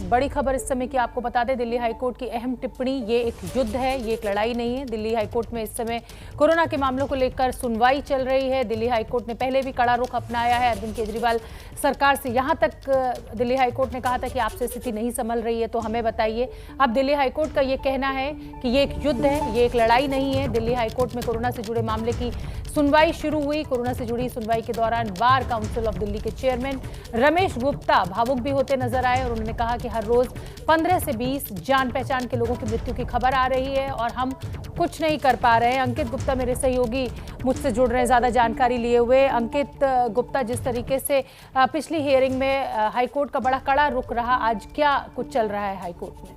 बड़ी खबर इस समय की आपको बता दें, दिल्ली हाईकोर्ट की अहम टिप्पणी, ये एक युद्ध है, ये एक लड़ाई नहीं है। दिल्ली हाईकोर्ट में इस समय कोरोना के मामलों को लेकर सुनवाई चल रही है। दिल्ली हाईकोर्ट ने पहले भी कड़ा रुख अपनाया है अरविंद केजरीवाल सरकार से। यहाँ तक दिल्ली हाईकोर्ट ने कहा था कि आपसे स्थिति नहीं संभल रही है तो हमें बताइए। अब दिल्ली हाईकोर्ट का ये कहना है कि ये एक युद्ध है, ये एक लड़ाई नहीं है। दिल्ली हाईकोर्ट में कोरोना से जुड़े मामले की सुनवाई शुरू हुई। कोरोना से जुड़ी सुनवाई के दौरान बार काउंसिल ऑफ दिल्ली के चेयरमैन रमेश गुप्ता भावुक भी होते नजर आए और उन्होंने कहा कि हर रोज 15 से 20 जान पहचान के लोगों की मृत्यु की खबर आ रही है और हम कुछ नहीं कर पा रहे हैं। अंकित गुप्ता मेरे सहयोगी मुझसे जुड़ रहे हैं ज्यादा जानकारी लिए हुए। अंकित गुप्ता, जिस तरीके से पिछली हियरिंग में हाईकोर्ट का बड़ा कड़ा रुख रहा, आज क्या कुछ चल रहा है हाईकोर्ट में?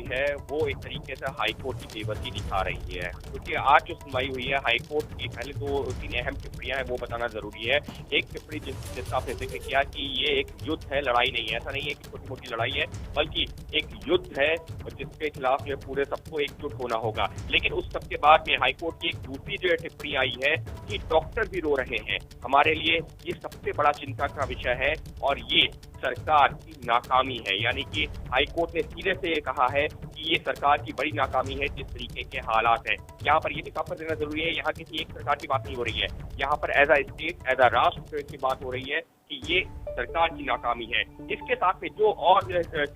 है वो एक तरीके से हाईकोर्ट की बेबसी दिखा रही है, क्योंकि आज जो सुनवाई हुई है हाईकोर्ट की पहले 2-3 अहम टिप्पणियां हैं वो बताना जरूरी है। एक टिप्पणी जिसका आपने जिक्र किया कि ये एक युद्ध है, लड़ाई नहीं है। ऐसा नहीं है कि छोटी मोटी लड़ाई है, बल्कि एक युद्ध है जिसके खिलाफ जो पूरे सबको एकजुट होना होगा। लेकिन उस सबके बाद में हाईकोर्ट की एक दूसरी जो टिप्पणी आई है कि डॉक्टर भी रो रहे हैं। हमारे लिए ये सबसे बड़ा चिंता का विषय है और ये सरकार की नाकामी है। यानी कि हाईकोर्ट ने सीधे से ये कहा है कि ये सरकार की बड़ी नाकामी है जिस तरीके के हालात हैं। यहाँ पर ये भी साफ कर देना जरूरी है, यहाँ किसी एक सरकार की बात नहीं हो रही है। यहाँ पर as a state, as a राष्ट्र की बात हो रही है कि ये सरकार की नाकामी है। इसके साथ में जो और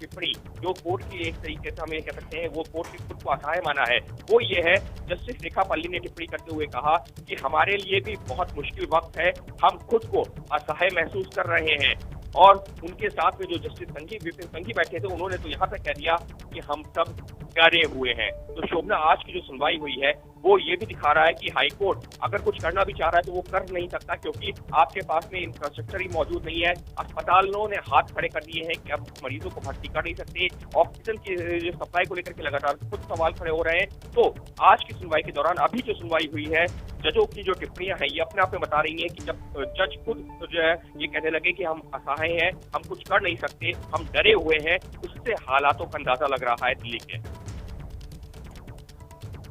टिप्पणी जो कोर्ट की एक तरीके से हमें कह सकते हैं वो कोर्ट ने खुद को असहाय माना है, वो ये है, जस्टिस रेखा पल्ली ने टिप्पणी करते हुए कहा कि हमारे लिए भी बहुत मुश्किल वक्त है, हम खुद को असहाय महसूस कर रहे हैं। और उनके साथ में जो जस्टिस विपिन संघी बैठे थे, उन्होंने तो यहाँ तक कह दिया कि हम सब डरे हुए हैं। तो शोभना, आज की जो सुनवाई हुई है वो ये भी दिखा रहा है कि हाईकोर्ट अगर कुछ करना भी चाह रहा है तो वो कर नहीं सकता, क्योंकि आपके पास में इंफ्रास्ट्रक्चर ही मौजूद नहीं है। अस्पतालों ने हाथ खड़े कर दिए हैं कि अब मरीजों को भर्ती कर नहीं सकते। ऑक्सीजन की जो सप्लाई को लेकर के लगातार खुद सवाल खड़े हो रहे हैं। तो आज की सुनवाई के दौरान अभी जो सुनवाई हुई है, जजों की जो टिप्पणियां हैं ये अपने आप में बता रही है कि जब जज खुद जो है ये कहने लगे कि हम असहाय हैं, हम कुछ कर नहीं सकते, हम डरे हुए हैं, उससे हालातों का अंदाजा लग रहा है दिल्ली के।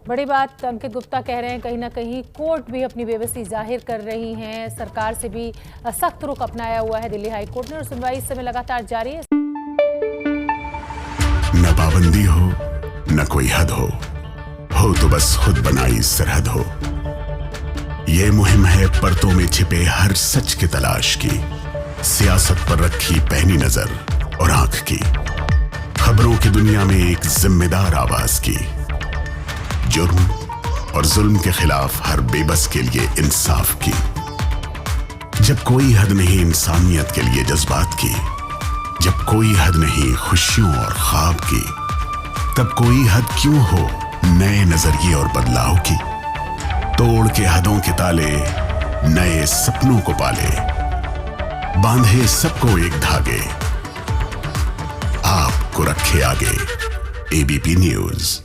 बड़ी बात अंकित गुप्ता कह रहे हैं, कहीं ना कहीं कोर्ट भी अपनी बेबसी जाहिर कर रही है। सरकार से भी सख्त रुख अपनाया हुआ है दिल्ली हाईकोर्ट ने और सुनवाई इस समय लगातार जारी है। न पाबंदी हो न कोई हद हो तो बस खुद बनाई सरहद हो। ये मुहिम है परतों में छिपे हर सच की तलाश की, सियासत पर रखी पैनी नजर और आंख की, खबरों की दुनिया में एक जिम्मेदार आवाज की, जुर्म और जुल्म के खिलाफ हर बेबस के लिए इंसाफ की। जब कोई हद नहीं इंसानियत के लिए जज्बात की, जब कोई हद नहीं खुशियों और ख्वाब की, तब कोई हद क्यों हो नए नजरिए और बदलाव की। तोड़ के हदों के ताले नए सपनों को पाले, बांधे सबको एक धागे, आपको रखे आगे। ABP news.